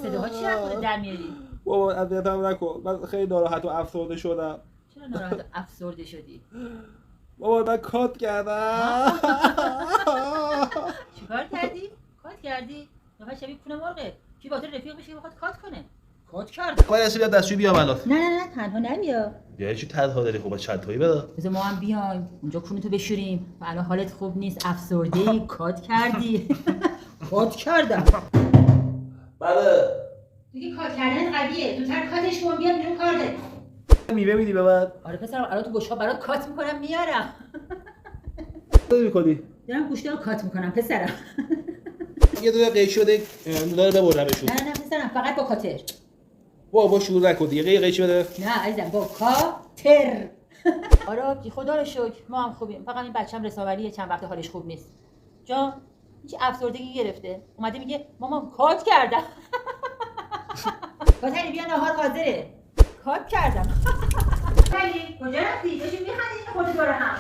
صداها چی از خودت در میاری؟ بابا اذیتم نکن، من خیلی ناراحت و افسرده شدم. چرا ناراحت و افسرده شدی؟ بابا من کات کردم. چیکار کردی؟ کات کردی؟ نفر شبیه کونه مرغه. کی با تو رفیق بشه که بخواد کات کنه؟ کات کرد. خواهی اصلا دستشوی بیام الان. نه تنها نبیا. یعنی چی تنها داری؟ خب چند تایی بده. بذار ما هم بیایم اونجا کونه تو بشوریم. و الان حالت خوب نیست، افسرده‌ای، کات کردی. کات کردم. بله. دیگه کات کردن قویه. زودتر کاتش کن بیاد بیرون کار داری. میوه میدی به من؟ آره پسرم، الان تو بشقاب برات کات میکنم میارم. چه می‌کنی؟ دارم گوشت رو کات میکنم پسرم. یه دونه قیچی شده نونا رو ببرمشون. نه پسرم، فقط با کاتر. با شروع نکن دیگه. یه قیچی بده. نه عزیزم، با کاتر. آره آبجی، خدا رو شکر ما هم خوبیم. فقط این بچه‌م رساوریه، چند وقت حالش خوب نیست. جان هیچ افسردگی گرفته. اومده میگه مامان کات کردم. کاتری بیا نهار حاضره. کات کردم. ولی کجا رفتی؟ داشتیم می‌خندیدیم خود دور هم.